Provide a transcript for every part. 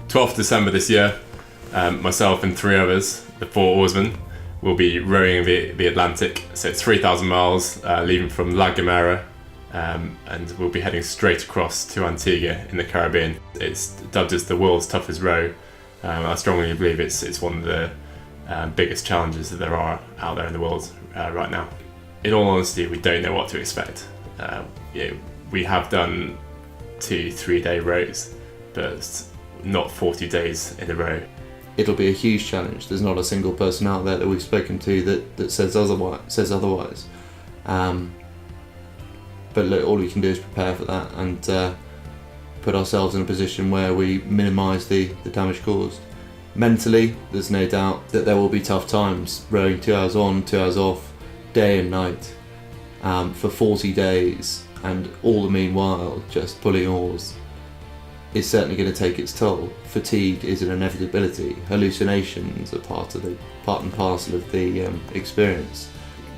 12th December this year, myself and 3 others, the 4 oarsmen, will be rowing the Atlantic. So it's 3,000 miles, leaving from La Gomera, and we'll be heading straight across to Antigua in the Caribbean. It's dubbed as the world's toughest row. I strongly believe it's one of the biggest challenges that there are out there in the world right now. In all honesty, we don't know what to expect. We have done 2-3 day rows, but not 40 days in a row. It'll be a huge challenge. There's not a single person out there that we've spoken to that says otherwise. But look, all we can do is prepare for that and put ourselves in a position where we minimise the damage caused. Mentally, there's no doubt that there will be tough times, rowing 2 hours on, 2 hours off, day and night, for 40 days, and all the meanwhile just pulling oars. Is certainly going to take its toll. Fatigue is an inevitability. Hallucinations are part and parcel of the experience.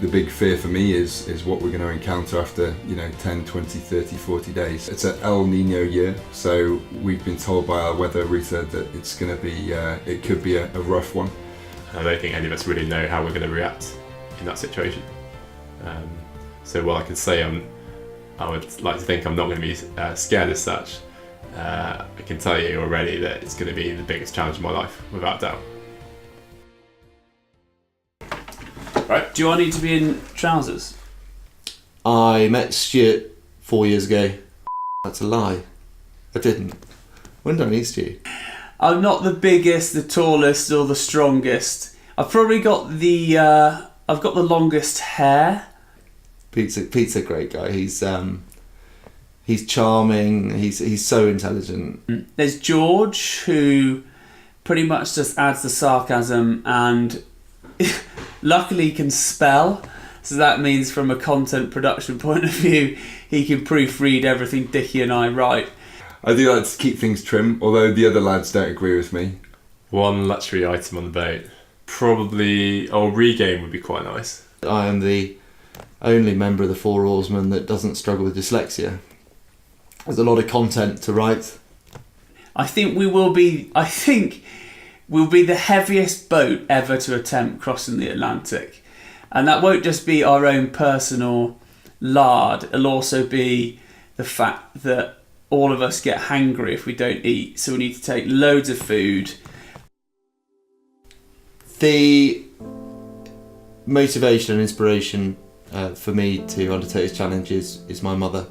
The big fear for me is what we're going to encounter after 10, 20, 30, 40 days. It's an El Nino year, so we've been told by our weather router that it's going to be it could be a rough one. I don't think any of us really know how we're going to react in that situation. So while I can say I would like to think I'm not going to be scared as such, I can tell you already that it's going to be the biggest challenge of my life, without doubt. Right. Do I need to be in trousers? I met Stuart 4 years ago. That's a lie. I didn't. When did I meet Stu? I'm not the biggest, the tallest, or the strongest. I've probably got the longest hair. Pete's a great guy. He's charming. He's so intelligent. There's George, who pretty much just adds the sarcasm and luckily can spell. So that means from a content production point of view, he can proofread everything Dickie and I write. I do like to keep things trim, although the other lads don't agree with me. One luxury item on the boat. Probably Regain would be quite nice. I am the only member of the 4 oarsmen that doesn't struggle with dyslexia. There's a lot of content to write. I think we'll be the heaviest boat ever to attempt crossing the Atlantic. And that won't just be our own personal lard, it'll also be the fact that all of us get hangry if we don't eat, so we need to take loads of food. The motivation and inspiration for me to undertake this challenge is my mother.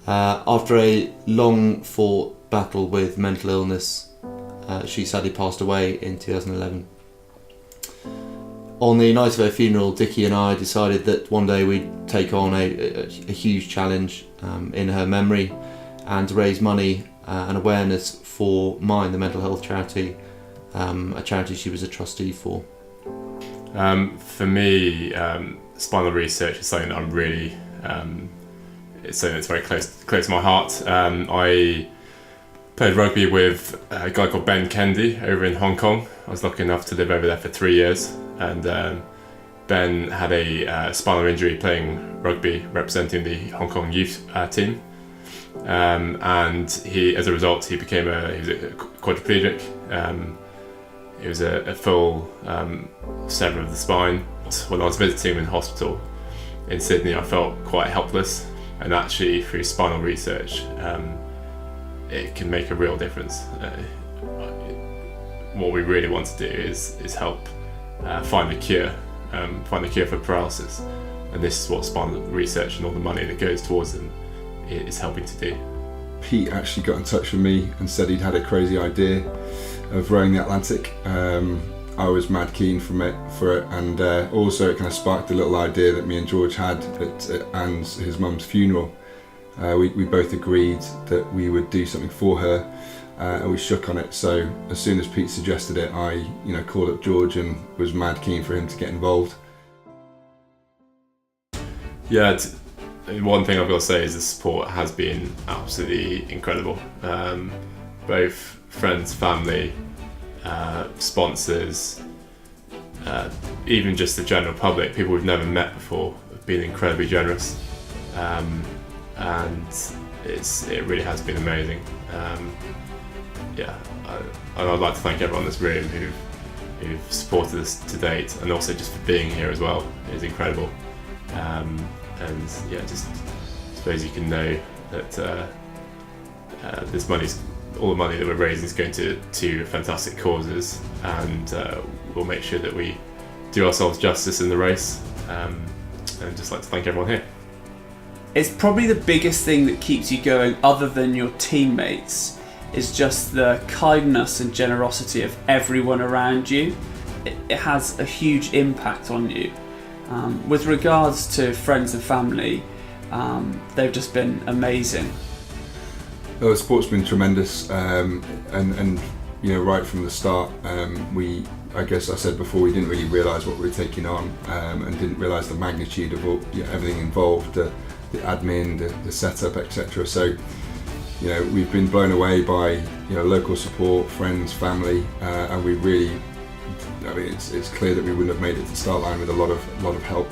After a long fought battle with mental illness, she sadly passed away in 2011. On the night of her funeral, Dickie and I decided that one day we'd take on a huge challenge in her memory and to raise money and awareness for Mind, the mental health charity, a charity she was a trustee for. For me, spinal research is something that I'm really, it's something that's very close to my heart. I played rugby with a guy called Ben Kendi over in Hong Kong. I was lucky enough to live over there for 3 years, and Ben had a spinal injury playing rugby, representing the Hong Kong youth team, and he, as a result, he was a quadriplegic. It was a full sever of the spine. When I was visiting him in hospital in Sydney, I felt quite helpless, and actually through spinal research, it can make a real difference. What we really want to do is help find the cure for paralysis, and this is what spinal research and all the money that goes towards them is helping to do. Pete actually got in touch with me and said he'd had a crazy idea of rowing the Atlantic. I was mad keen for it, and also it kind of sparked a little idea that me and George had at Anne's, his mum's funeral. We both agreed that we would do something for her, and we shook on it. So as soon as Pete suggested it, I called up George and was mad keen for him to get involved. Yeah, one thing I've got to say is the support has been absolutely incredible. Both friends, family, sponsors, even just the general public, people we've never met before, have been incredibly generous, and it really has been amazing. I'd like to thank everyone in this room who've supported us to date, and also just for being here as well. It's incredible. Just I suppose you can know that this all the money that we're raising is going to fantastic causes, and we'll make sure that we do ourselves justice in the race. And just like to thank everyone here. It's probably the biggest thing that keeps you going, other than your teammates, is just the kindness and generosity of everyone around you. It has a huge impact on you. With regards to friends and family, they've just been amazing. The sport's been tremendous, and right from the start, I guess I said before, we didn't really realise what we were taking on, and didn't realise the magnitude of everything involved, the admin, the setup, etc. So, we've been blown away by local support, friends, family, and we really, it's clear that we wouldn't have made it to the start line with a lot of help.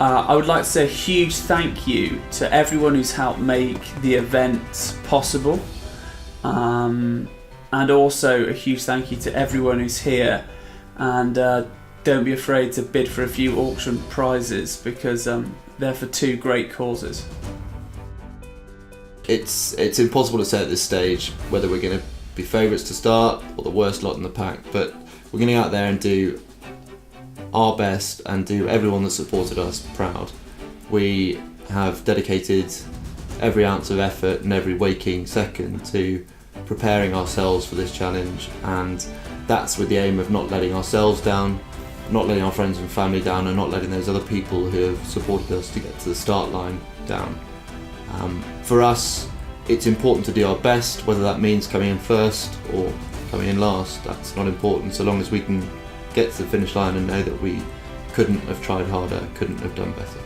I would like to say a huge thank you to everyone who's helped make the event possible, and also a huge thank you to everyone who's here. And don't be afraid to bid for a few auction prizes, because they're for two great causes. It's impossible to say at this stage whether we're going to be favourites to start or the worst lot in the pack, but we're going to go out there and do our best and do everyone that supported us proud. We have dedicated every ounce of effort and every waking second to preparing ourselves for this challenge, and that's with the aim of not letting ourselves down, not letting our friends and family down, and not letting those other people who have supported us to get to the start line down. For us, it's important to do our best, whether that means coming in first or coming in last. That's not important, so long as we can get to the finish line and know that we couldn't have tried harder, couldn't have done better.